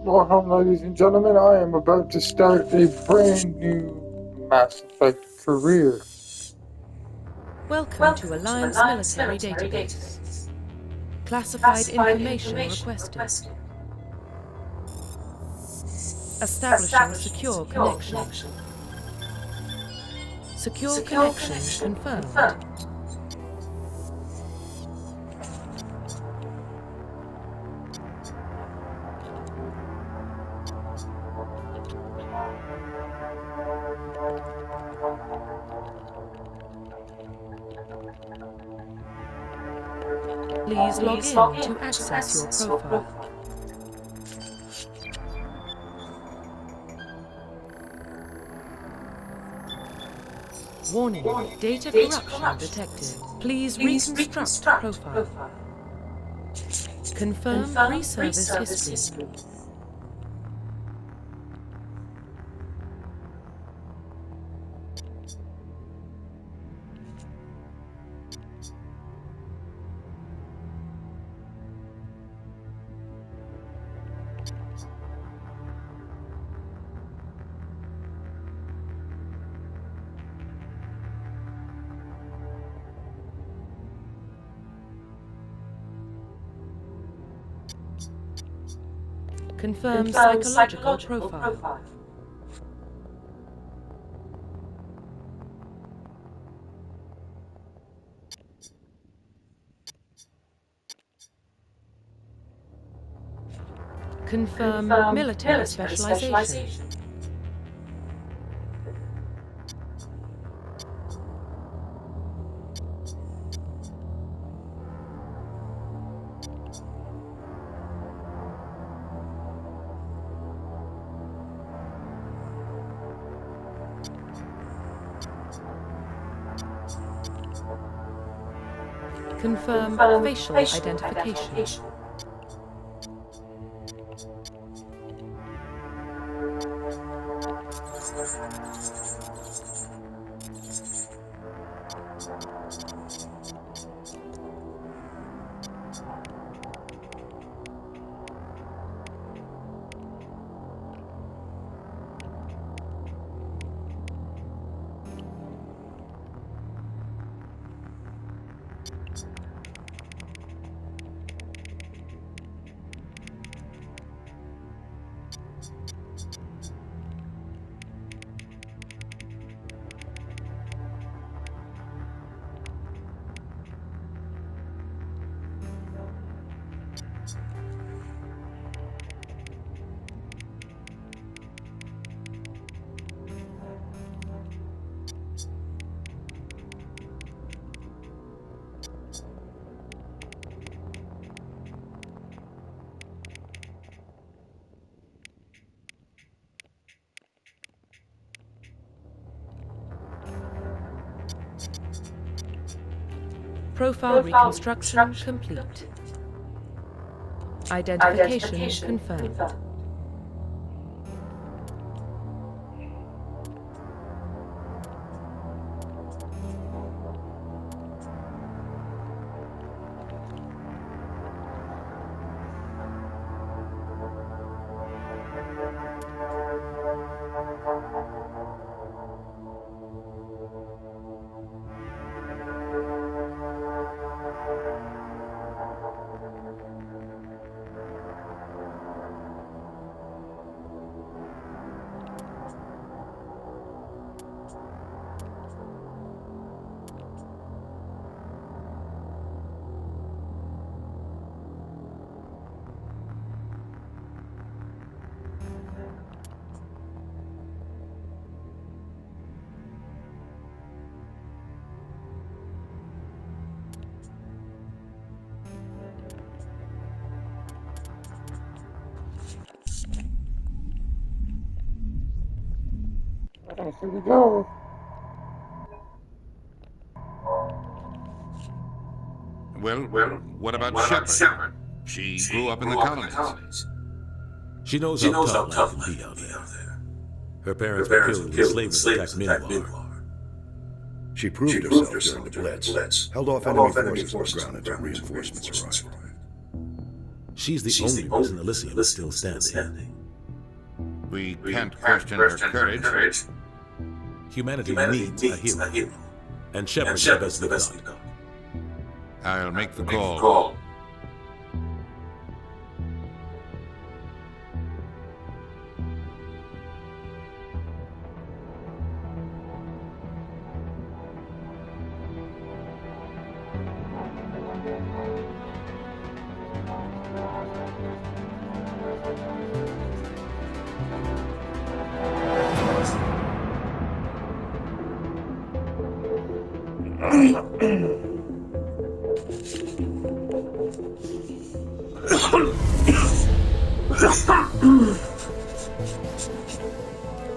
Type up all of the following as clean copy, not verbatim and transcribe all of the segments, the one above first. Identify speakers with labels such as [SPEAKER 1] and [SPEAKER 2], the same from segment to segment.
[SPEAKER 1] Welcome, ladies and gentlemen. I am about to start a brand new Mass Effect career.
[SPEAKER 2] Welcome to Alliance Military Database. Classified information requested. Establishing secure connection. Secure connection confirmed. Please log in to access your profile. Warning, data corruption detected. Please reconstruct profile. Confirm pre-service history. Confirm psychological profile. Confirm military specialization. Confirm facial identification. Profile reconstruction complete. Identification confirmed.
[SPEAKER 1] Here we go.
[SPEAKER 3] Well, what about Shepard? She grew up in the colonies.
[SPEAKER 4] She knows how tough life can be out there. Her parents were killed when the slaves attacked Minbar. She proved herself during the Blitz, held off enemy forces on the ground until reinforcements arrived. She's the only reason Elysium is still standing.
[SPEAKER 3] We can't question her courage.
[SPEAKER 4] Humanity needs a hero. And Shepard's the best they've got.
[SPEAKER 3] I'll make the call.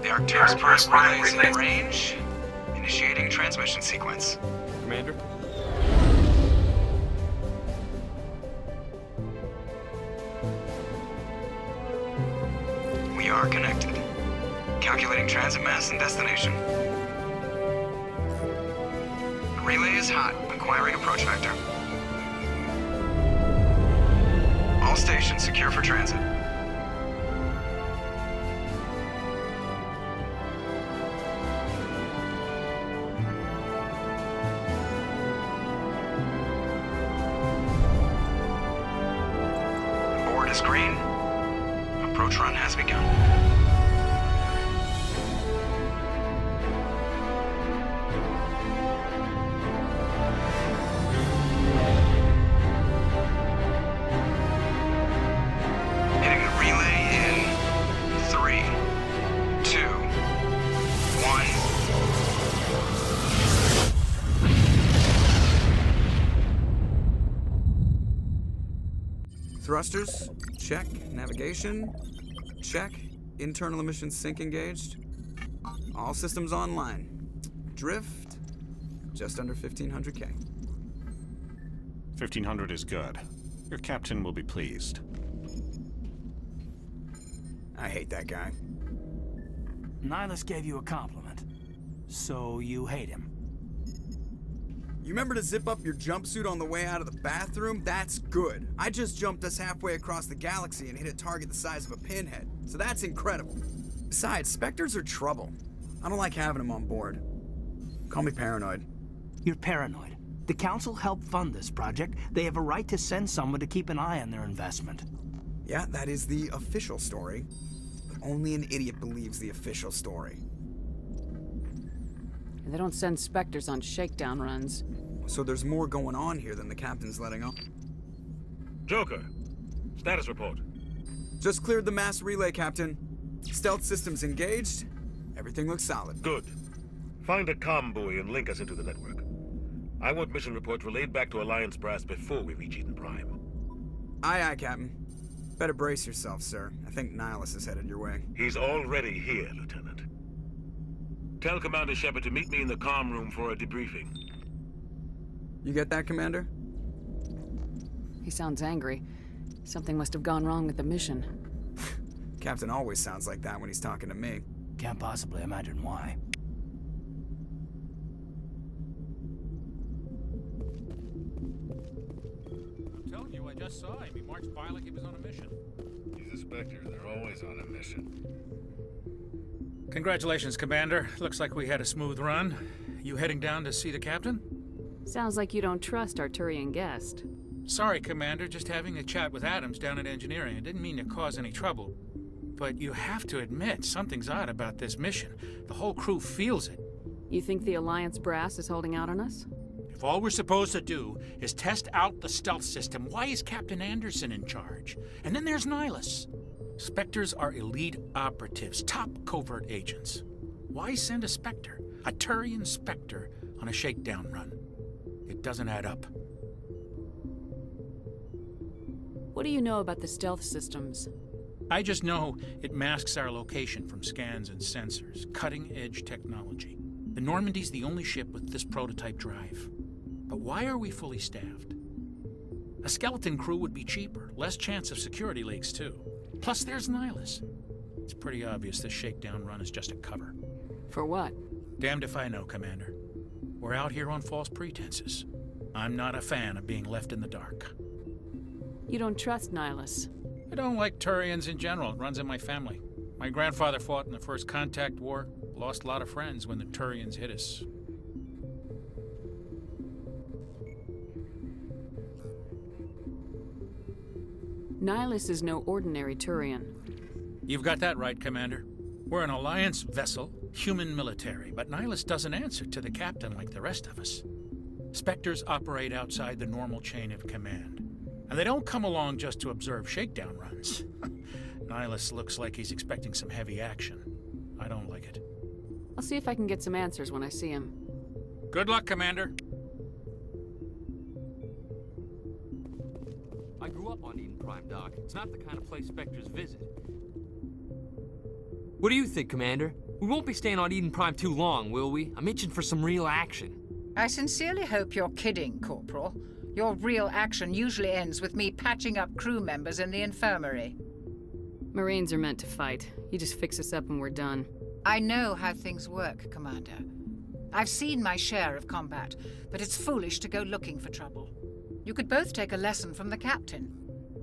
[SPEAKER 5] The Arcturus Press relay is in range. Initiating transmission sequence.
[SPEAKER 6] Commander?
[SPEAKER 5] We are connected. Calculating transit mass and destination. The relay is hot. Acquiring approach vector. All stations secure for transit. Board is green. Approach run has begun. Hitting the relay in 3, 2, 1.
[SPEAKER 7] Thrusters, check. Navigation, check. Internal emissions sync engaged. All systems online. Drift, just under 1500K.
[SPEAKER 6] 1500 is good. Your captain will be pleased.
[SPEAKER 7] I hate that guy.
[SPEAKER 8] Nihilus gave you a compliment. So you hate him.
[SPEAKER 7] You remember to zip up your jumpsuit on the way out of the bathroom? That's good. I just jumped us halfway across the galaxy and hit a target the size of a pinhead. So that's incredible. Besides, Spectres are trouble. I don't like having them on board. Call me paranoid.
[SPEAKER 8] You're paranoid. The Council helped fund this project. They have a right to send someone to keep an eye on their investment.
[SPEAKER 7] Yeah, that is the official story. But only an idiot believes the official story.
[SPEAKER 9] They don't send Spectres on shakedown runs.
[SPEAKER 7] So there's more going on here than the captain's letting on.
[SPEAKER 10] Joker, status report.
[SPEAKER 7] Just cleared the mass relay, Captain. Stealth systems engaged. Everything looks solid.
[SPEAKER 10] Good. Find a comm buoy and link us into the network. I want mission reports relayed back to Alliance Brass before we reach Eden Prime.
[SPEAKER 7] Aye, aye, Captain. Better brace yourself, sir. I think Nihilus is headed your way.
[SPEAKER 10] He's already here, Lieutenant. Tell Commander Shepard to meet me in the comm room for a debriefing.
[SPEAKER 7] You get that, Commander?
[SPEAKER 9] He sounds angry. Something must have gone wrong with the mission.
[SPEAKER 7] Captain always sounds like that when he's talking to me.
[SPEAKER 8] Can't possibly imagine why.
[SPEAKER 11] I'm telling you, I just saw him. He marched by like he was on a mission.
[SPEAKER 12] He's a Spectre. They're always on a mission.
[SPEAKER 11] Congratulations, Commander. Looks like we had a smooth run. You heading down to see the captain?
[SPEAKER 9] Sounds like you don't trust Arturian guest.
[SPEAKER 11] Sorry, Commander. Just having a chat with Adams down at engineering. I didn't mean to cause any trouble. But you have to admit, something's odd about this mission. The whole crew feels it.
[SPEAKER 9] You think the Alliance brass is holding out on us?
[SPEAKER 11] If all we're supposed to do is test out the stealth system, why is Captain Anderson in charge? And then there's Nihilus. Spectres are elite operatives, top covert agents. Why send a Spectre, a Turian Spectre, on a shakedown run? It doesn't add up.
[SPEAKER 9] What do you know about the stealth systems?
[SPEAKER 11] I just know it masks our location from scans and sensors. Cutting-edge technology. The Normandy's the only ship with this prototype drive. But why are we fully staffed? A skeleton crew would be cheaper, less chance of security leaks too. Plus there's Nihilus. It's pretty obvious this shakedown run is just a cover.
[SPEAKER 9] For what?
[SPEAKER 11] Damned if I know, Commander. We're out here on false pretenses. I'm not a fan of being left in the dark.
[SPEAKER 9] You don't trust Nihilus?
[SPEAKER 11] I don't like Turians in general. It runs in my family. My grandfather fought in the First Contact War, lost a lot of friends when the Turians hit us.
[SPEAKER 9] Nihilus is no ordinary Turian.
[SPEAKER 11] You've got that right, Commander. We're an Alliance vessel, human military, but Nihilus doesn't answer to the captain like the rest of us. Spectres operate outside the normal chain of command. And they don't come along just to observe shakedown runs. Nihilus looks like he's expecting some heavy action. I don't like it.
[SPEAKER 9] I'll see if I can get some answers when I see him.
[SPEAKER 11] Good luck, Commander.
[SPEAKER 13] I grew up on Eden Prime, Doc. It's not the kind of place Spectres visit. What do you think, Commander? We won't be staying on Eden Prime too long, will we? I'm itching for some real action.
[SPEAKER 14] I sincerely hope you're kidding, Corporal. Your real action usually ends with me patching up crew members in the infirmary.
[SPEAKER 9] Marines are meant to fight. You just fix us up and we're done.
[SPEAKER 14] I know how things work, Commander. I've seen my share of combat, but it's foolish to go looking for trouble. You could both take a lesson from the captain.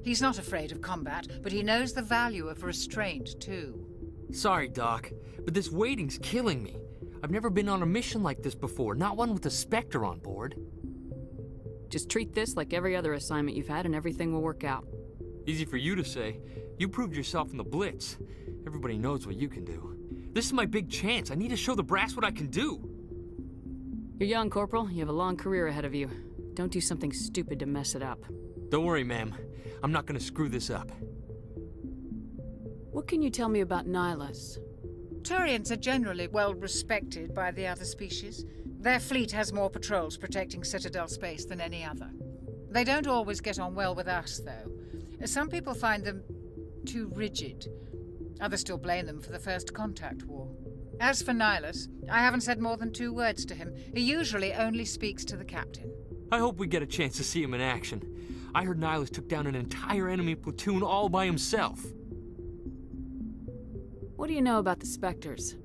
[SPEAKER 14] He's not afraid of combat, but he knows the value of restraint, too.
[SPEAKER 13] Sorry, Doc, but this waiting's killing me. I've never been on a mission like this before, not one with a Spectre on board.
[SPEAKER 9] Just treat this like every other assignment you've had and everything will work out.
[SPEAKER 13] Easy for you to say. You proved yourself in the Blitz. Everybody knows what you can do. This is my big chance. I need to show the brass what I can do.
[SPEAKER 9] You're young, Corporal. You have a long career ahead of you. Don't do something stupid to mess it up.
[SPEAKER 13] Don't worry, ma'am. I'm not gonna screw this up.
[SPEAKER 9] What can you tell me about Nihilus?
[SPEAKER 14] Turians are generally well respected by the other species. Their fleet has more patrols protecting Citadel space than any other. They don't always get on well with us, though. Some people find them too rigid. Others still blame them for the First Contact War. As for Nihilus, I haven't said more than 2 words to him. He usually only speaks to the captain.
[SPEAKER 13] I hope we get a chance to see him in action. I heard Nihilus took down an entire enemy platoon all by himself.
[SPEAKER 9] What do you know about the Spectres?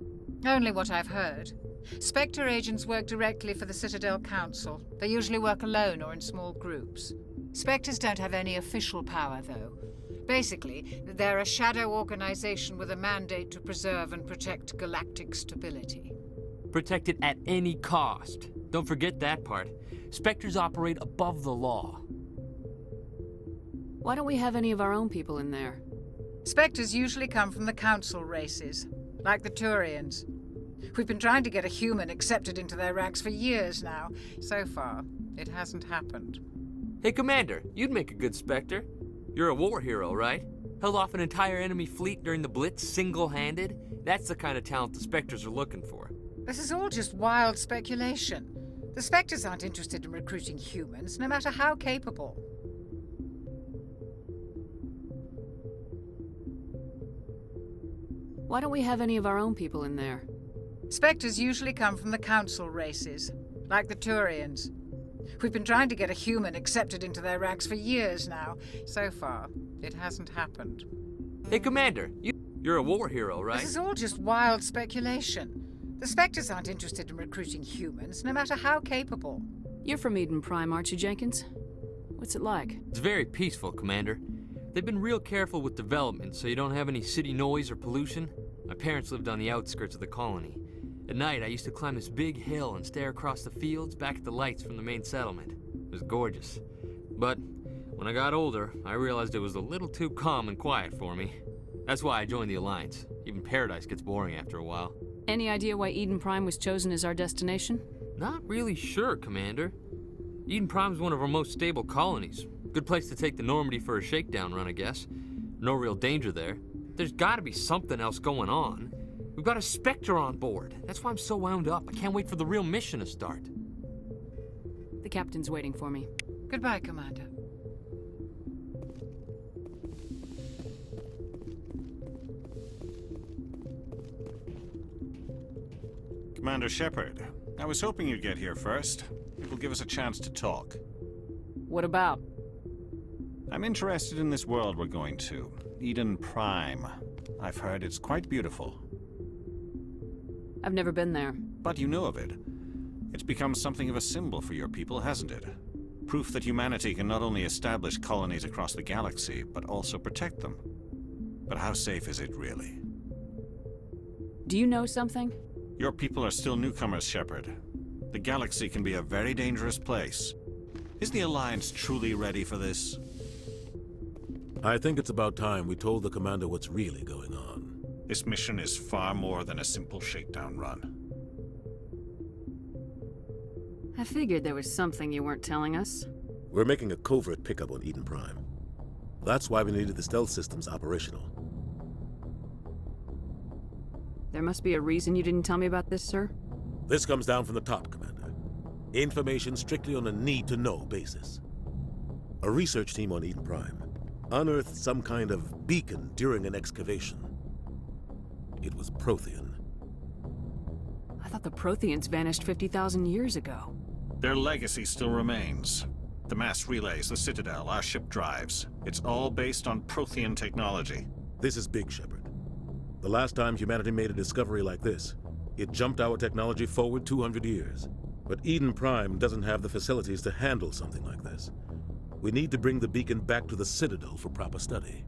[SPEAKER 14] Only what I've heard. Spectre agents work directly for the Citadel Council. They usually work alone or in small groups. Spectres don't have any official power, though. Basically, they're a shadow organization with a mandate to preserve and protect galactic stability.
[SPEAKER 13] Protect it at any cost. Don't forget that part. Spectres operate above the law.
[SPEAKER 9] Why don't we have any of our own people in there?
[SPEAKER 14] Spectres usually come from the Council races, like the Turians. We've been trying to get a human accepted into their ranks for years now. So far, it hasn't happened.
[SPEAKER 13] Hey, Commander, you'd make a good Spectre. You're a war hero, right? Held off an entire enemy fleet during the Blitz single-handed? That's the kind of talent the Spectres are looking for.
[SPEAKER 14] This is all just wild speculation. The Spectres aren't interested in recruiting humans, no matter how capable.
[SPEAKER 9] Why don't we have any of our own people in there?
[SPEAKER 14] Spectres usually come from the Council races, like the Turians. We've been trying to get a human accepted into their ranks for years now. So far, it hasn't happened.
[SPEAKER 13] Hey, Commander, you're a war hero, right?
[SPEAKER 14] This is all just wild speculation. The Spectres aren't interested in recruiting humans, no matter how capable.
[SPEAKER 9] You're from Eden Prime, aren't you, Jenkins? What's it like?
[SPEAKER 13] It's very peaceful, Commander. They've been real careful with development, so you don't have any city noise or pollution. My parents lived on the outskirts of the colony. At night, I used to climb this big hill and stare across the fields back at the lights from the main settlement. It was gorgeous. But when I got older, I realized it was a little too calm and quiet for me. That's why I joined the Alliance. Even Paradise gets boring after a while.
[SPEAKER 9] Any idea why Eden Prime was chosen as our destination?
[SPEAKER 13] Not really sure, Commander. Eden Prime's one of our most stable colonies. Good place to take the Normandy for a shakedown run, I guess. No real danger there. There's gotta be something else going on. We've got a Spectre on board. That's why I'm so wound up. I can't wait for the real mission to start.
[SPEAKER 9] The captain's waiting for me.
[SPEAKER 14] Goodbye, Commander.
[SPEAKER 6] Commander Shepard, I was hoping you'd get here first. It will give us a chance to talk.
[SPEAKER 9] What about?
[SPEAKER 6] I'm interested in this world we're going to, Eden Prime. I've heard it's quite beautiful.
[SPEAKER 9] I've never been there.
[SPEAKER 6] But you know of it. It's become something of a symbol for your people, hasn't it? Proof that humanity can not only establish colonies across the galaxy, but also protect them. But how safe is it, really?
[SPEAKER 9] Do you know something?
[SPEAKER 6] Your people are still newcomers, Shepard. The galaxy can be a very dangerous place. Is the Alliance truly ready for this?
[SPEAKER 4] I think it's about time we told the Commander what's really going on.
[SPEAKER 6] This mission is far more than a simple shakedown run.
[SPEAKER 9] I figured there was something you weren't telling us.
[SPEAKER 4] We're making a covert pickup on Eden Prime. That's why we needed the stealth systems operational.
[SPEAKER 9] There must be a reason you didn't tell me about this, sir?
[SPEAKER 4] This comes down from the top, Commander. Information strictly on a need-to-know basis. A research team on Eden Prime unearthed some kind of beacon during an excavation. It was Prothean.
[SPEAKER 9] I thought the Protheans vanished 50,000 years ago.
[SPEAKER 6] Their legacy still remains. The mass relays, the Citadel, our ship drives. It's all based on Prothean technology.
[SPEAKER 4] This is big, Shepard. The last time humanity made a discovery like this, it jumped our technology forward 200 years. But Eden Prime doesn't have the facilities to handle something like this. We need to bring the beacon back to the Citadel for proper study.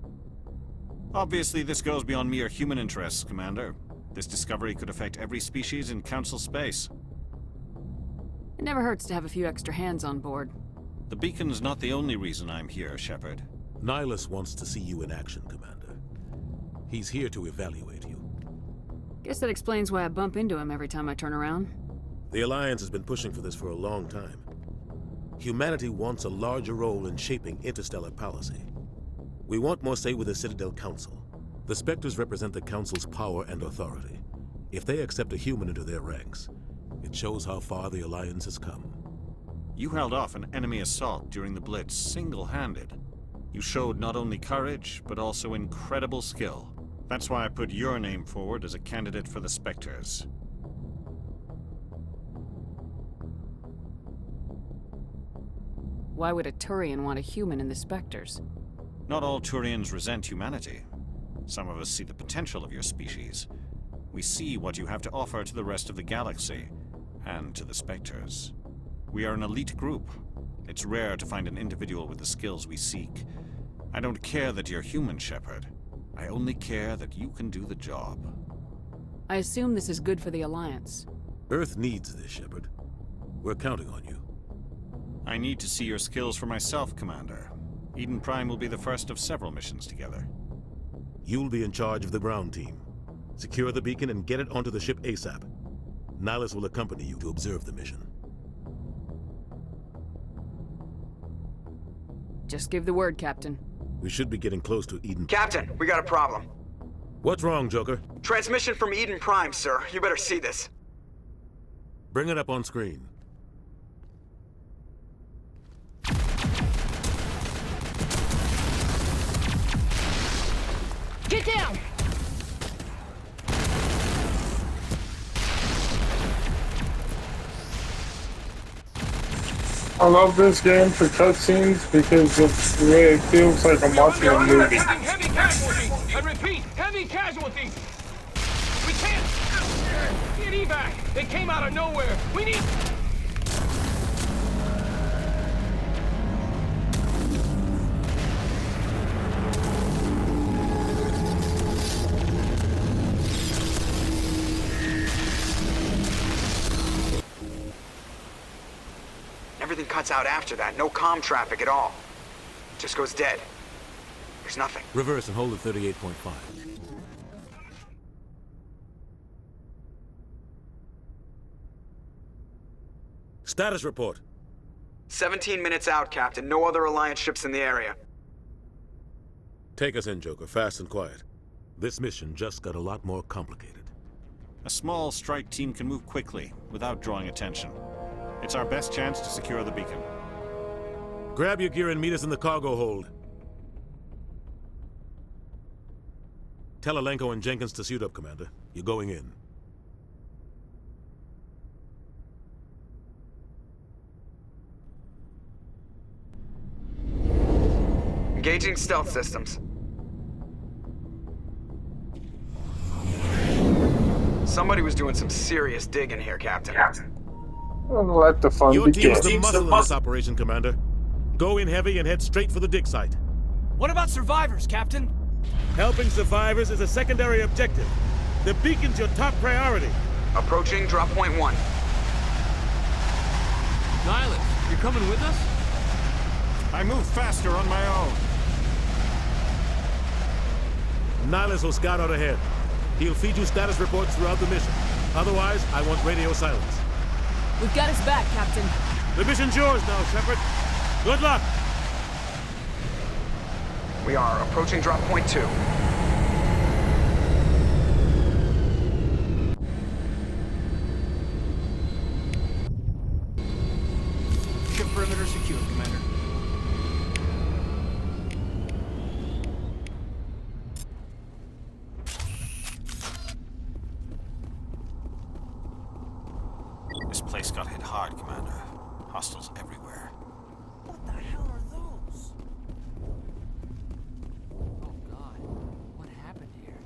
[SPEAKER 6] Obviously, this goes beyond mere human interests, Commander. This discovery could affect every species in Council space.
[SPEAKER 9] It never hurts to have a few extra hands on board.
[SPEAKER 6] The beacon's not the only reason I'm here, Shepard.
[SPEAKER 4] Nihilus wants to see you in action, Commander. He's here to evaluate you.
[SPEAKER 9] Guess that explains why I bump into him every time I turn around.
[SPEAKER 4] The Alliance has been pushing for this for a long time. Humanity wants a larger role in shaping interstellar policy. We want more say with the Citadel Council. The Spectres represent the Council's power and authority. If they accept a human into their ranks, it shows how far the Alliance has come.
[SPEAKER 6] You held off an enemy assault during the Blitz single-handed. You showed not only courage, but also incredible skill. That's why I put your name forward as a candidate for the Spectres.
[SPEAKER 9] Why would a Turian want a human in the Spectres?
[SPEAKER 6] Not all Turians resent humanity. Some of us see the potential of your species. We see what you have to offer to the rest of the galaxy, and to the Spectres. We are an elite group. It's rare to find an individual with the skills we seek. I don't care that you're human, Shepard. I only care that you can do the job.
[SPEAKER 9] I assume this is good for the Alliance.
[SPEAKER 4] Earth needs this, Shepard. We're counting on you.
[SPEAKER 6] I need to see your skills for myself, Commander. Eden Prime will be the first of several missions together.
[SPEAKER 4] You'll be in charge of the ground team. Secure the beacon and get it onto the ship ASAP. Nihilus will accompany you to observe the mission.
[SPEAKER 9] Just give the word, Captain.
[SPEAKER 4] We should be getting close to Eden.
[SPEAKER 7] Captain, we got a problem.
[SPEAKER 4] What's wrong, Joker?
[SPEAKER 7] Transmission from Eden Prime, sir. You better see this.
[SPEAKER 4] Bring it up on screen.
[SPEAKER 15] Get down!
[SPEAKER 1] I love this game for cutscenes because of the way it feels like I'm watching a movie.
[SPEAKER 15] Heavy casualties! I repeat, heavy casualties! We can't... Get evac! They came out of nowhere! We need...
[SPEAKER 7] Everything cuts out after that. No comm traffic at all. Just goes dead. There's nothing.
[SPEAKER 4] Reverse and hold at 38.5. Status report.
[SPEAKER 7] 17 minutes out, Captain. No other Alliance ships in the area.
[SPEAKER 4] Take us in, Joker, fast and quiet. This mission just got a lot more complicated.
[SPEAKER 6] A small strike team can move quickly, without drawing attention. It's our best chance to secure the beacon.
[SPEAKER 4] Grab your gear and meet us in the cargo hold. Tell Alenko and Jenkins to suit up, Commander. You're going in.
[SPEAKER 7] Engaging stealth systems. Somebody was doing some serious digging here, Captain.
[SPEAKER 1] Let the fun
[SPEAKER 4] Your
[SPEAKER 1] begin.
[SPEAKER 4] team's the muscle in this operation, Commander. Go in heavy and head straight for the dig site.
[SPEAKER 8] What about survivors, Captain?
[SPEAKER 4] Helping survivors is a secondary objective.
[SPEAKER 10] The beacon's your top priority.
[SPEAKER 5] Approaching drop point 1.
[SPEAKER 13] Nihilus, you're coming with us?
[SPEAKER 6] I move faster on my own.
[SPEAKER 10] Nihilus will scout out ahead. He'll feed you status reports throughout the mission. Otherwise, I want radio silence.
[SPEAKER 9] We've got his back, Captain.
[SPEAKER 10] The mission's yours now, Shepard. Good luck!
[SPEAKER 5] We are approaching drop point 2.
[SPEAKER 8] Ship perimeter secure, Commander.
[SPEAKER 6] This place got hit hard, Commander. Hostiles everywhere.
[SPEAKER 8] What the hell are those?
[SPEAKER 13] Oh God, what happened here?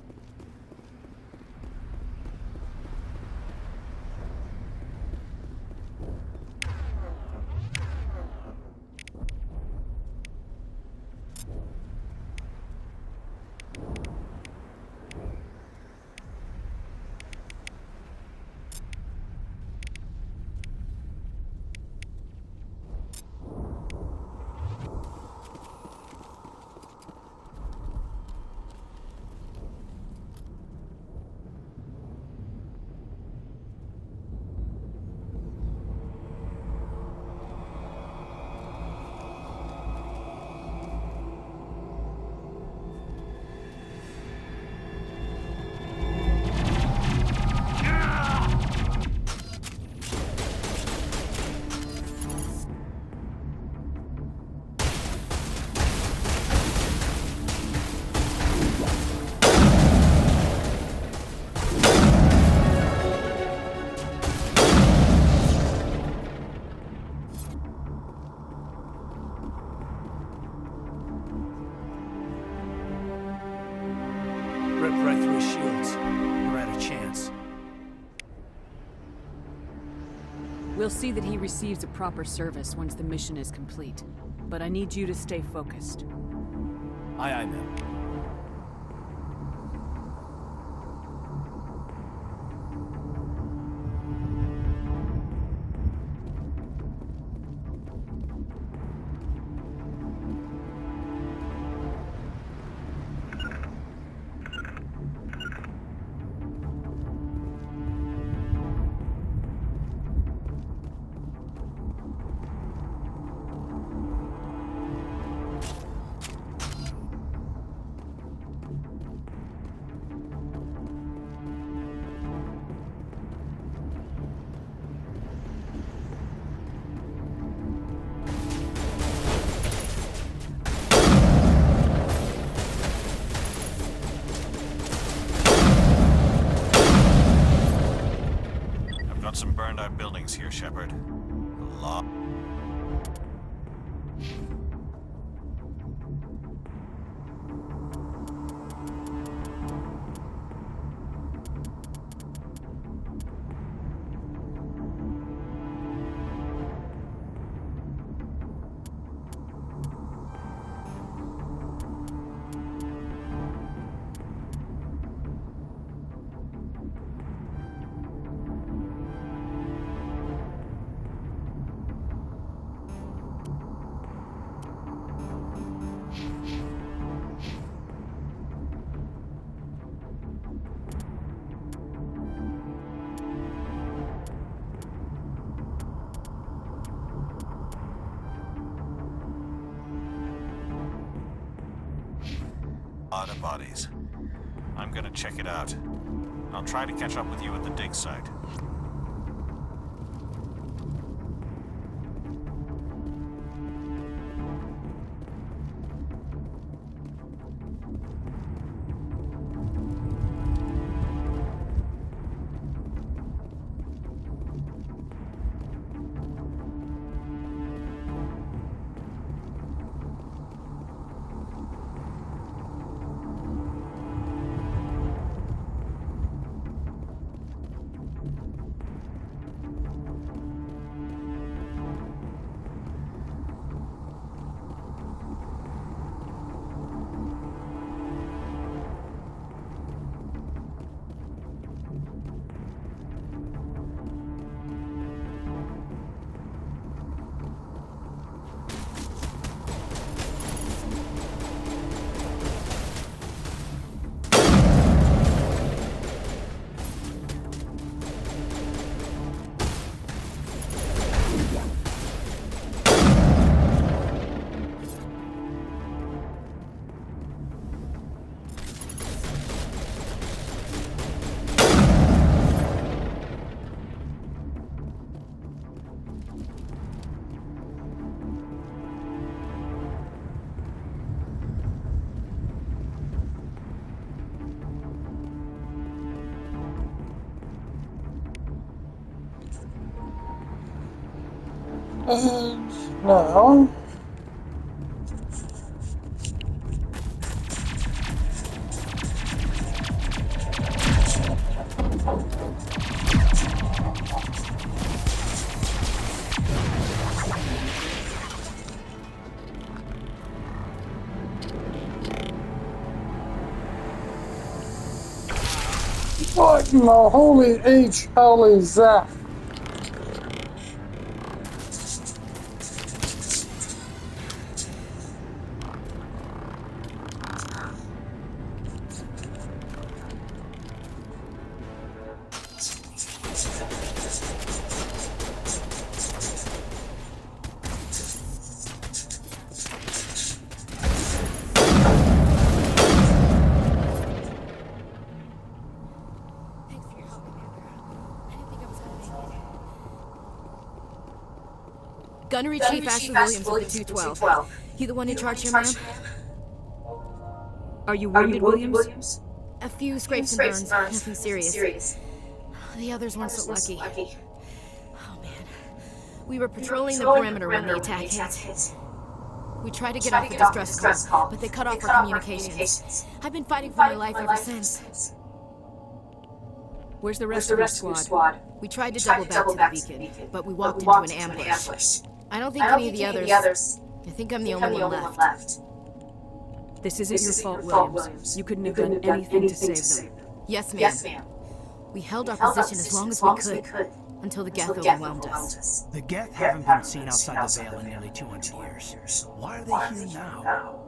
[SPEAKER 8] Ripped right through his shields. We're at a chance.
[SPEAKER 9] We'll see that he receives a proper service once the mission is complete. But I need you to stay focused.
[SPEAKER 8] Aye, aye, ma'am.
[SPEAKER 6] Got some burned out buildings here, Shepard. A lot. Lot of bodies. I'm gonna check it out. I'll try to catch up with you at the dig site.
[SPEAKER 1] And now... What in the holy H hell is that?
[SPEAKER 16] Gunnery Chief Ashley Williams of the 212. You the one in charge here, ma'am?
[SPEAKER 9] Are you wounded, Williams?
[SPEAKER 16] A few scrapes and burns, nothing serious. The others weren't so lucky. Oh man. We were patrolling the perimeter when the attack hit. We tried to get off the distress call, but they cut off our communications. I've been fighting for my life ever since.
[SPEAKER 9] Where's the rest of your squad?
[SPEAKER 16] We tried to double back to the beacon, but we walked into an ambush. I don't think any of the others... I think I'm the only one left.
[SPEAKER 9] This isn't your fault, Williams. You couldn't have done anything to save them.
[SPEAKER 16] Yes, ma'am. We held our position as long as we could, until the Geth overwhelmed us.
[SPEAKER 8] The Geth haven't been seen outside the Vale in nearly 200 years. Why are they here now?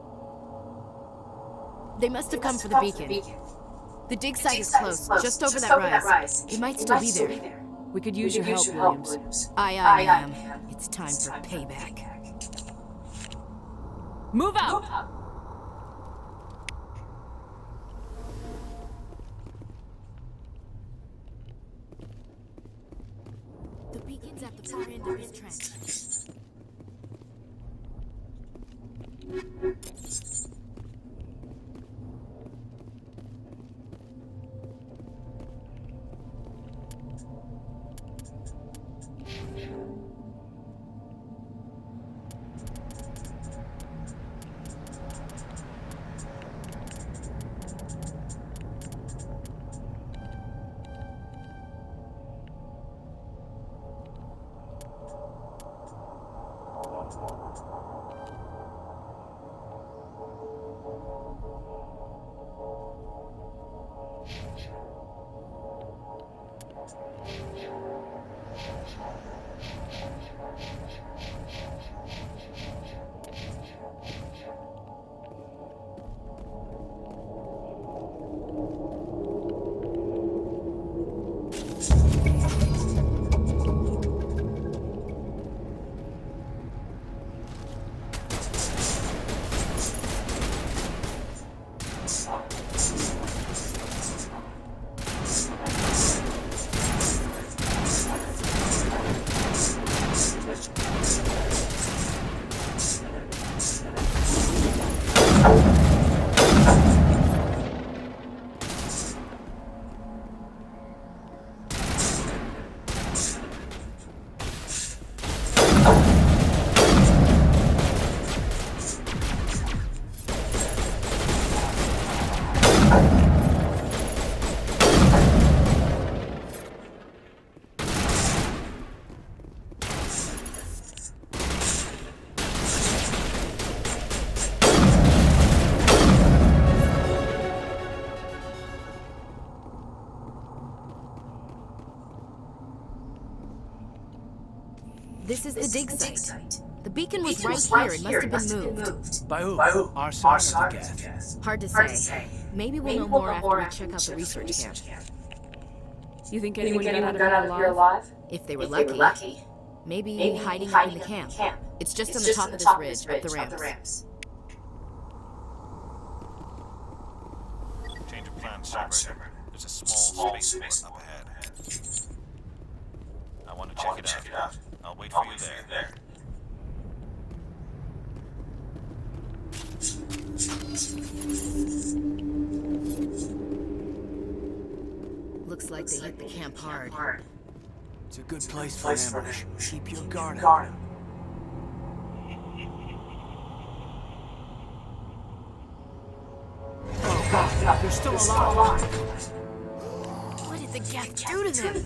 [SPEAKER 16] They must have come for the beacon. The dig site is close, just over that rise. It might still be there.
[SPEAKER 9] We could use your help, Williams.
[SPEAKER 16] Aye, ma'am. It's time for payback.
[SPEAKER 9] Move out!
[SPEAKER 16] The beacon's at the far end of this trench. This is the dig site. The beacon was right here. It must have been moved.
[SPEAKER 8] By who? Our side or the Geth?
[SPEAKER 16] Hard to say. Maybe we'll know more after we check out the research camp.
[SPEAKER 9] You think anyone got out of here alive?
[SPEAKER 16] If they were lucky. Maybe hiding out in the camp. It's just on the top of this ridge, up the ramps.
[SPEAKER 6] Change of plan, Shepard. There's a small spaceport up ahead. I want to check it out. I'll wait for you there.
[SPEAKER 16] Looks like they hit the camp hard.
[SPEAKER 8] It's a good place for an ambush. Keep your guard up. You're still alive.
[SPEAKER 16] What did the Geth do to them?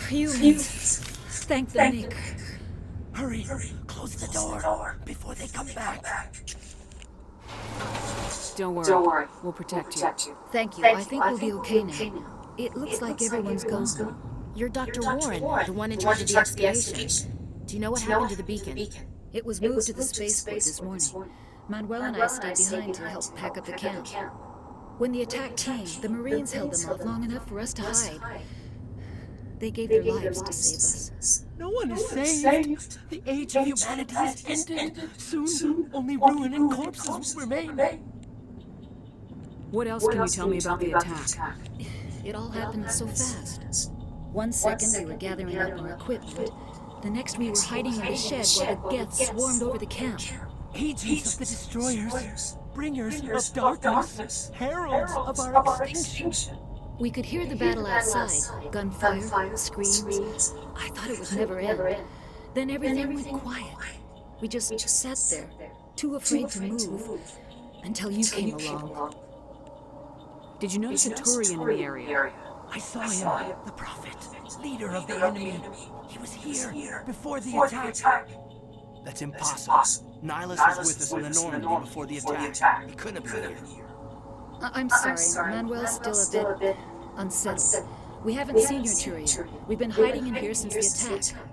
[SPEAKER 17] Humans. Thank the Maker.
[SPEAKER 8] Hurry, close the door before they come back.
[SPEAKER 9] Don't worry. We'll protect you.
[SPEAKER 17] Thank you. I think we'll be okay now. It looks like everyone's gone.
[SPEAKER 16] You're Dr. Warren, the one in charge of the excavation. Do you know what happened to the beacon?
[SPEAKER 17] It was moved to the spaceport this morning. Manuel and I stayed behind to help pack up the camp. When the attack came, the Marines held them off long enough for us to hide. They gave their lives to save us.
[SPEAKER 8] No one is saved. The age of humanity is ended. Soon, only ruin and corpses will remain.
[SPEAKER 9] What else can you tell me about the attack?
[SPEAKER 17] It all happened so fast. 1 second we were gathering up our equipment. The next we were hiding in the shed while the Geth swarmed over the camp.
[SPEAKER 8] Agents of the Destroyers, bringers of darkness, heralds of our extinction.
[SPEAKER 17] We could hear the battle outside. Gunfire, screams. I thought it would never end. Then everything went quiet. We just sat there, too afraid to move, until you came along.
[SPEAKER 9] Did you notice a Turian in the area?
[SPEAKER 8] I saw him, the Prophet, leader of the enemy. He was here before the attack. That's impossible. Nihilus was with us in the Normandy before the attack. He couldn't have been here.
[SPEAKER 17] I'm sorry, Manuel's still a bit unsettled. We haven't seen your Turian. We've been hiding in here since the attack.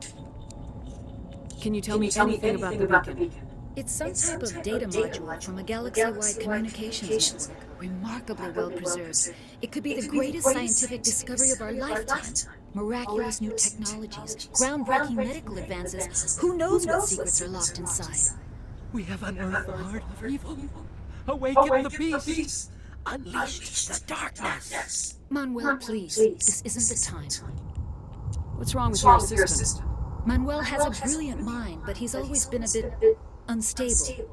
[SPEAKER 9] Can you tell me anything about the beacon?
[SPEAKER 17] It's some type of data module from a galaxy-wide communications network, remarkably well preserved. It could be the greatest scientific discovery of our lifetime. Miraculous new technologies, groundbreaking medical advances. Who knows what secrets are locked inside?
[SPEAKER 8] We have unearthed the heart of evil. Awaken the beast. Unleash the darkness.
[SPEAKER 17] Manuel, please. This isn't the time.
[SPEAKER 9] What's wrong with your assistant?
[SPEAKER 17] Manuel has a brilliant mind, but he's always been a bit unstable.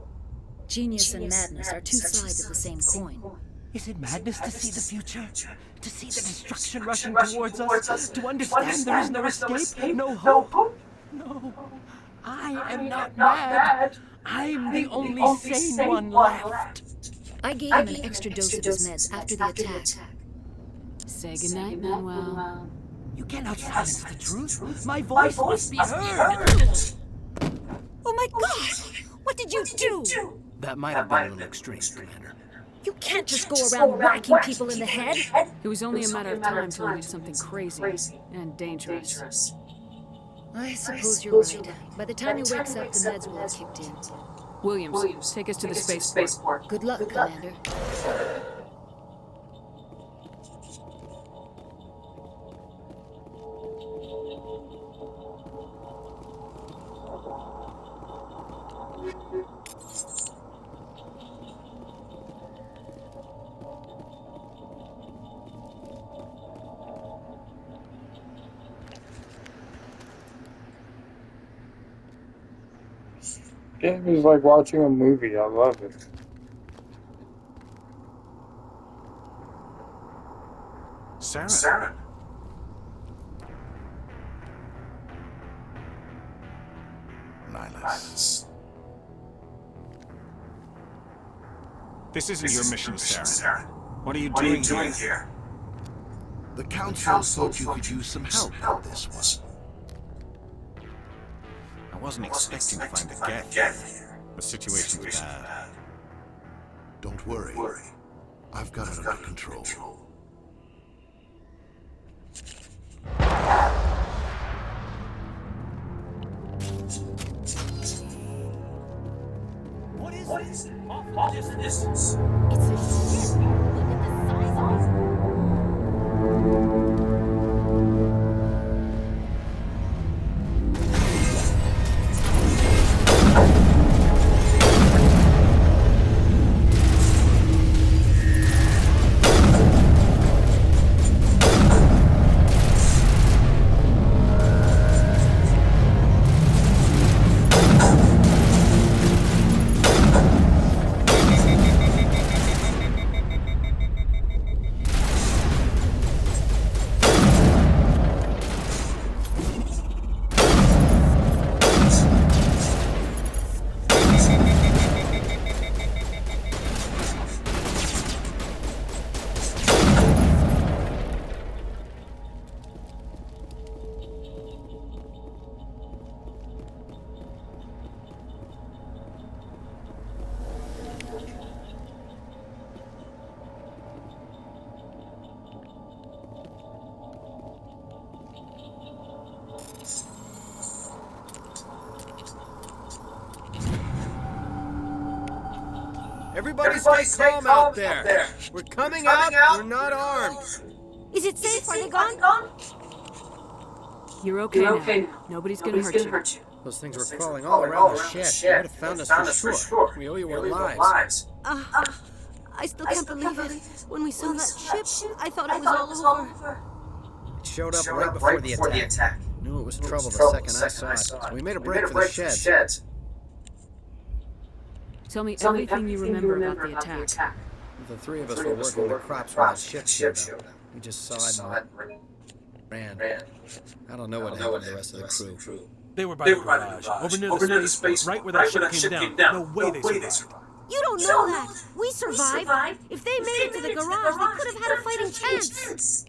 [SPEAKER 17] Genius and madness are two sides of the same coin.
[SPEAKER 8] Is it madness to see the future? To see the destruction rushing towards us? To understand there is no escape? No hope? No. I am not mad. I'm the only sane one left.
[SPEAKER 17] I gave him an extra dose of his meds after the attack.
[SPEAKER 9] Say goodnight, Manuel.
[SPEAKER 8] You cannot silence the truth. My voice must be heard.
[SPEAKER 17] Oh my God! What did you do?
[SPEAKER 8] That might have been a little extreme, Commander.
[SPEAKER 17] You can't just go around whacking people in the head.
[SPEAKER 9] It was only a matter of time till we did something crazy and dangerous.
[SPEAKER 17] I suppose you're right. By the time he wakes up, the meds will have kicked in.
[SPEAKER 9] Williams, take us to the spaceport.
[SPEAKER 17] Good luck, Commander.
[SPEAKER 1] Game is like watching a movie. I love it.
[SPEAKER 4] Sarah. Nihilus.
[SPEAKER 6] This isn't your mission, Saren. What are you doing here?
[SPEAKER 4] The Council thought you could use some help on this one.
[SPEAKER 6] I wasn't expecting to find a Geth here. The situation's bad.
[SPEAKER 4] Don't worry. I've got it under control.
[SPEAKER 8] What is this? Off in the distance.
[SPEAKER 16] It's a ship. Look at the size of it.
[SPEAKER 7] Everybody stay calm out there. We're coming out. We're not armed.
[SPEAKER 16] Is it safe? Are they gone?
[SPEAKER 9] You're okay now. Nobody's gonna hurt you.
[SPEAKER 7] Those things were crawling all around the shed. You would have found us for sure. We owe you our lives.
[SPEAKER 16] I still can't believe it. When we saw that ship, I thought it was all over.
[SPEAKER 7] It showed up right before the attack. Knew it was trouble the second I saw it. So we made a break for the sheds.
[SPEAKER 9] Tell me everything you remember about the attack.
[SPEAKER 7] The three of us were working the crops when the ship showed up. We just saw it and ran. I don't know what happened to the rest of the crew.
[SPEAKER 11] They were by the garage, over near the spaceport, right where that ship came down. No way they survived.
[SPEAKER 16] You don't know that. We survived. If they made it to the garage, they could have had a fighting chance.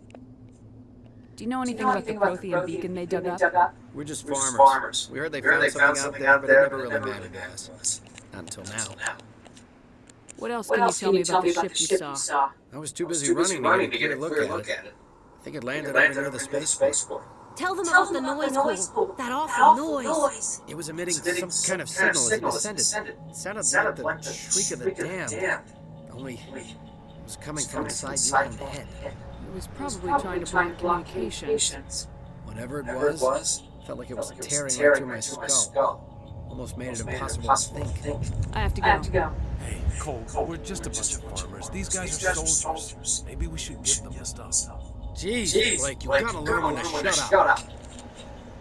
[SPEAKER 9] Do you know anything about the Prothean beacon they dug up?
[SPEAKER 7] We're just farmers. We heard they found something out there, but it never really mattered to us. Not until now.
[SPEAKER 9] What else can you tell me about the ship you saw?
[SPEAKER 7] I was too busy running to get a clear look at it. I think it landed over near the spaceport.
[SPEAKER 16] Tell them about the noise pool. That awful noise.
[SPEAKER 7] It was emitting some kind of signal as it descended. It sounded like the shriek of the damned. Only it was coming from inside your own head.
[SPEAKER 9] It was probably trying to block communications.
[SPEAKER 7] Whatever it was, felt like it was tearing right through my skull. Almost made it impossible to think.
[SPEAKER 9] I have to go.
[SPEAKER 11] Hey, Cole, we're just a bunch of farmers. These guys are soldiers. Maybe we should give them the stuff.
[SPEAKER 7] Jeez, Blake, you gotta learn when to shut up.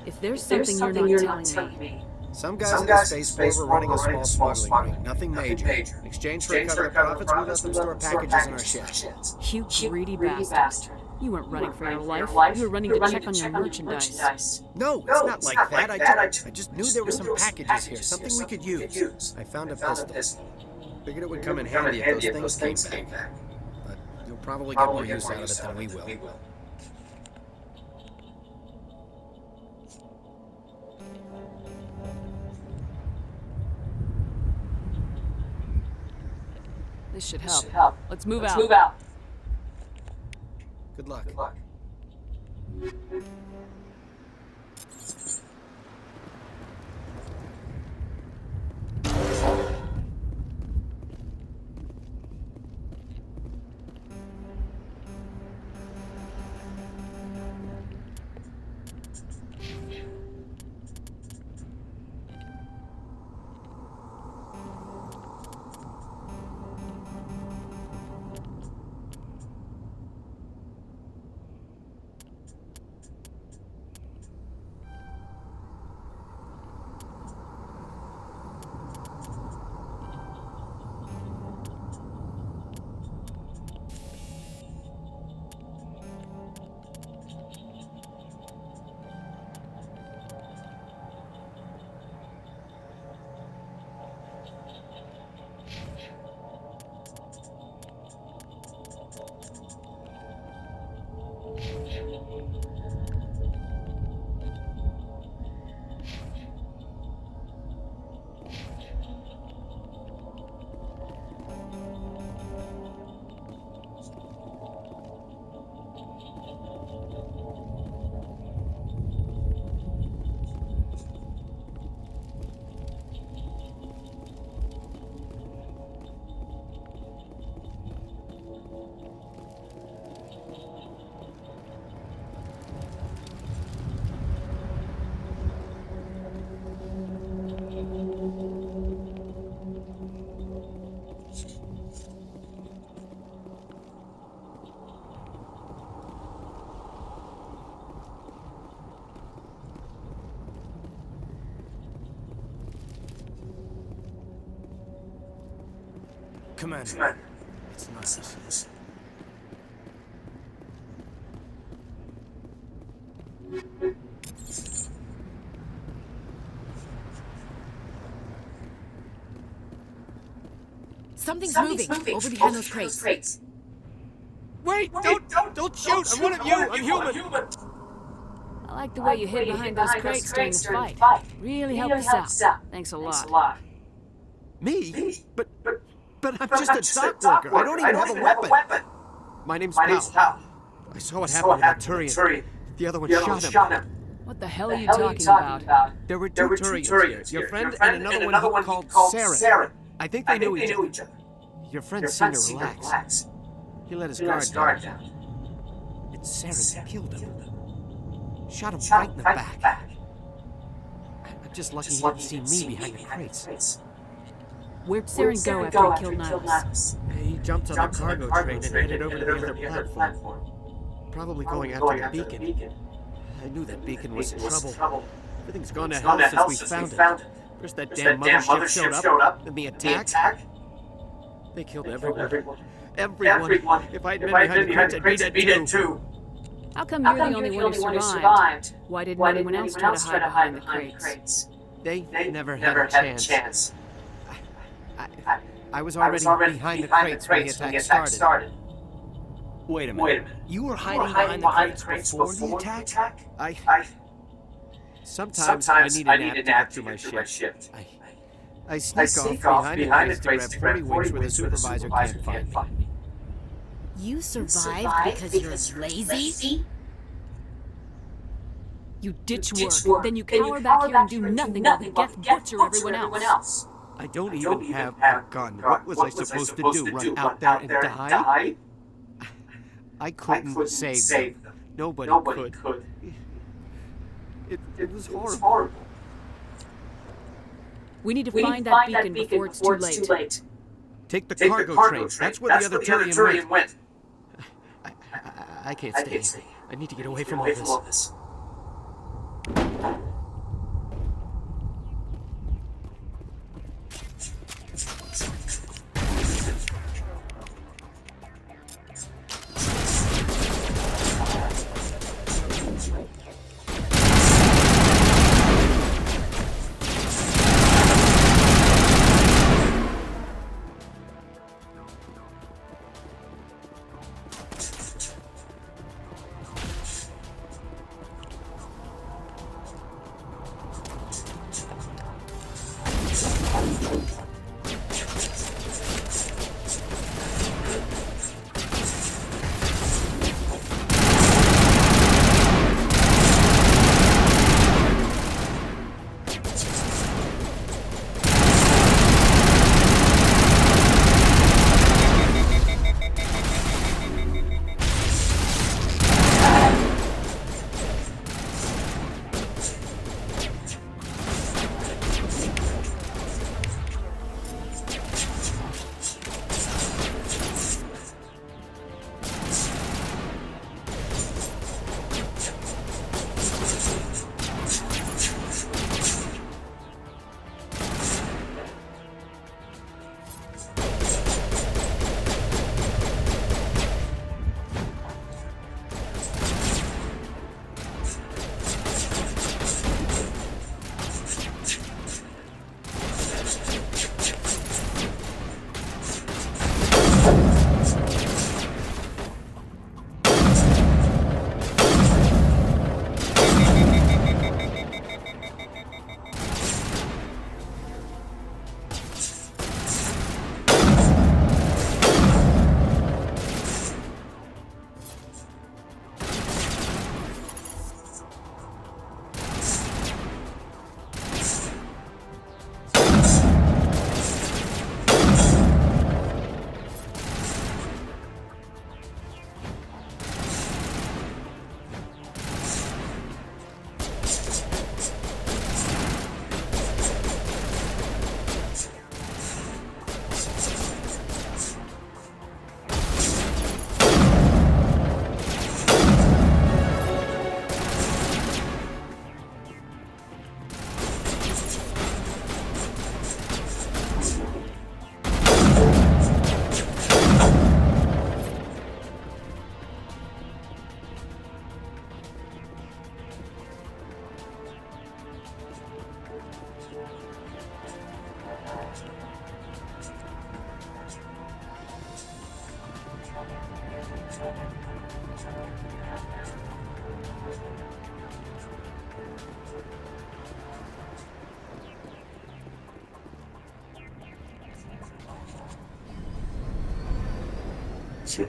[SPEAKER 9] If there's something you're not telling me.
[SPEAKER 7] Some guys in the spaceport were running a small smuggling ring. Nothing major. In exchange for a cut of the profits, we let them store packages in our sheds.
[SPEAKER 9] You greedy bastard. You weren't running for your life. You were running to check on your merchandise.
[SPEAKER 7] No, it's not like that. I just knew there were some packages here, something we could use. I found a pistol. Figured it would come in handy if those things came back. But you'll probably get more use out of it than we will.
[SPEAKER 9] This should help. Let's move out.
[SPEAKER 7] Good luck.
[SPEAKER 8] Commander. It's nice.
[SPEAKER 16] Something's moving over behind those crates.
[SPEAKER 8] Wait! Don't shoot! I'm one of you! I'm human!
[SPEAKER 9] I like the way you hid behind those crates during the fight. Really helped us out. Thanks a lot.
[SPEAKER 8] Me? But I'm just a dock worker. I don't even have a weapon. My name's Powell. I saw what happened with that Turian. The other one shot him.
[SPEAKER 9] What the hell are you talking about?
[SPEAKER 8] There were two Turians here. Your friend and another one called Saren. I think they knew each other. Your friend seemed to relax. He let his guard down. And Saren killed him. Shot him right in the back. I'm just lucky he didn't see me behind the crates.
[SPEAKER 9] Where'd Saren go after he killed Nihilus?
[SPEAKER 8] He jumped on the cargo train and headed over to the other platform. Probably going after the beacon. I knew that beacon was in trouble. Everything's gone to hell since we found it. First that damn mothership showed up, then the attack. They killed everyone. Everyone. If I'd been behind the crates, I'd be dead too.
[SPEAKER 9] How come you're the only one who survived? Why didn't anyone else try to hide behind the crates?
[SPEAKER 8] They never had a chance. I was already behind the crates when the attack started. Wait a minute. You were hiding behind the crates before the attack? Sometimes I need a nap to get through my shift. I sneak off behind the crates to grab 40 wings where the supervisor can't find me.
[SPEAKER 16] You survived because you're lazy?
[SPEAKER 9] You ditch work, then you cower back here and do nothing while the Geth butcher everyone else.
[SPEAKER 8] I don't even have a gun. What was I supposed to do? Run out there and die? I couldn't save them. Nobody could. It was horrible.
[SPEAKER 9] We need to find that beacon before it's too late.
[SPEAKER 8] Take the cargo train. That's where the other Turian went. I can't stay. I need to get away from all this.
[SPEAKER 3] Set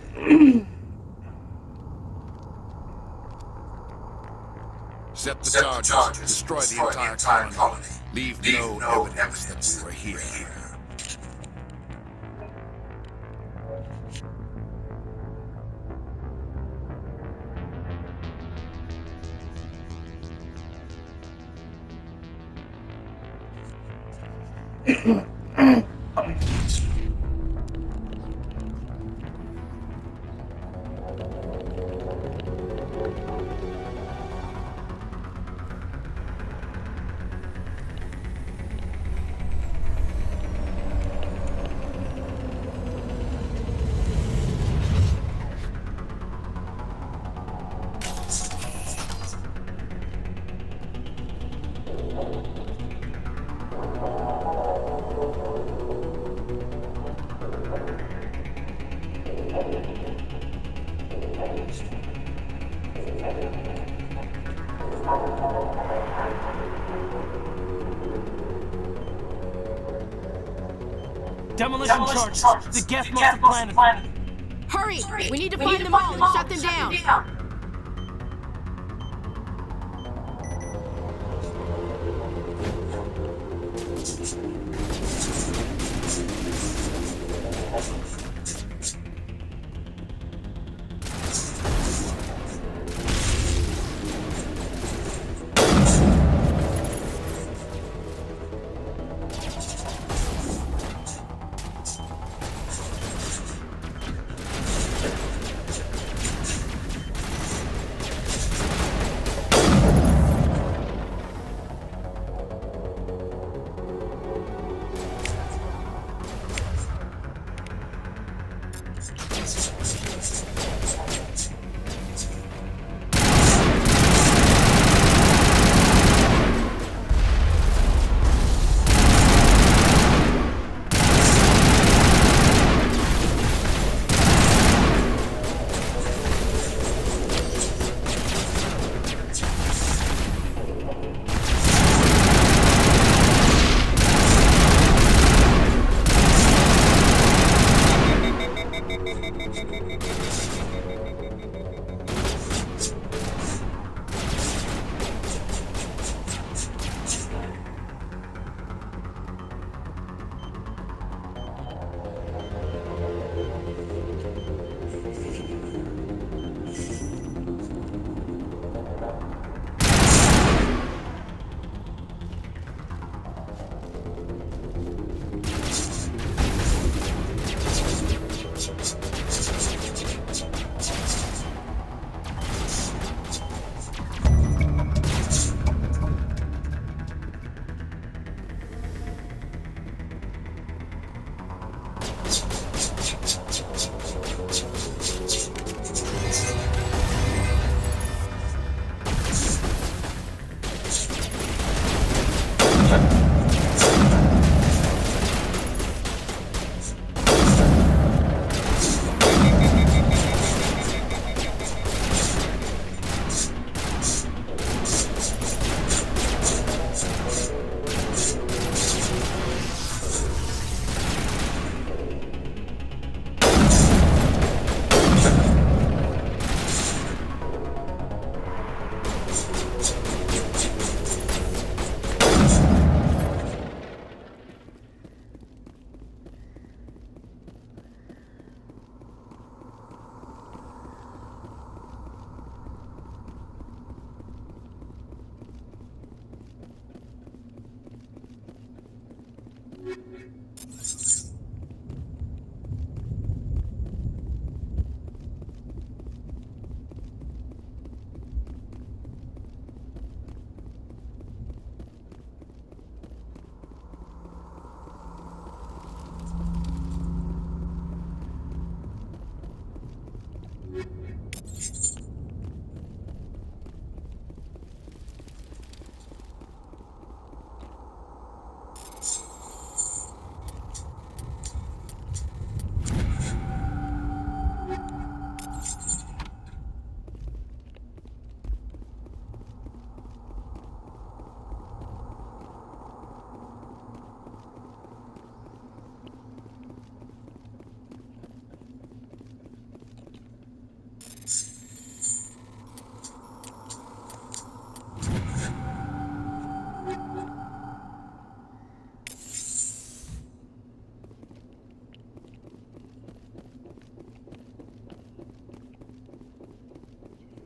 [SPEAKER 3] the charges. Destroy the entire colony. Leave no evidence that we were here.
[SPEAKER 8] Demolition charges. The Geth must have planted them.
[SPEAKER 16] Hurry! We need to find them all and shut them down.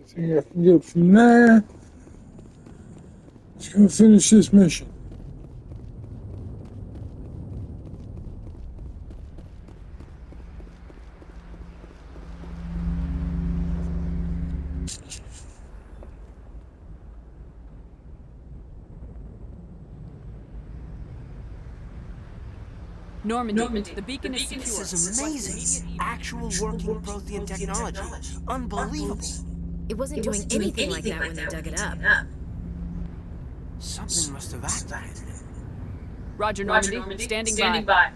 [SPEAKER 1] See if I can get from there. Let's go finish this mission.
[SPEAKER 9] Normandy, the beacon is secure.
[SPEAKER 8] This is amazing. Actual working Prothean technology. Unbelievable.
[SPEAKER 16] It wasn't doing anything like that when they dug it up.
[SPEAKER 8] Something must have activated it.
[SPEAKER 9] Roger, Normandy. Standing by.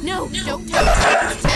[SPEAKER 16] No, don't touch it.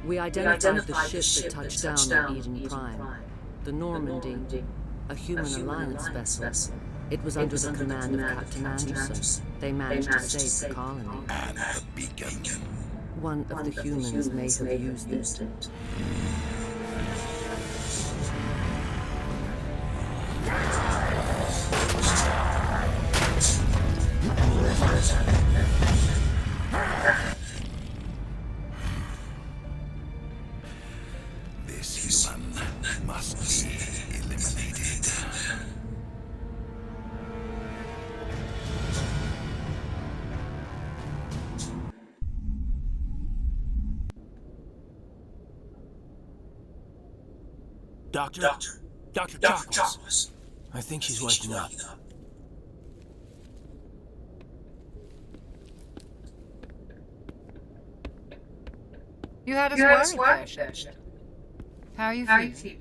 [SPEAKER 18] We identified the ship that touched down on Eden Prime. The Normandy, a human alliance vessel. It was under the command of Captain Anderson. They managed to save the colony.
[SPEAKER 4] And the beacon.
[SPEAKER 18] One of the humans may have used it.
[SPEAKER 4] This human must be eliminated.
[SPEAKER 8] Doctor Chakwas. I think she's waking up.
[SPEAKER 14] You had us worried, Patient. How are you feeling?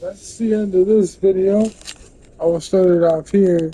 [SPEAKER 1] That's the end of this video. I will start it off here.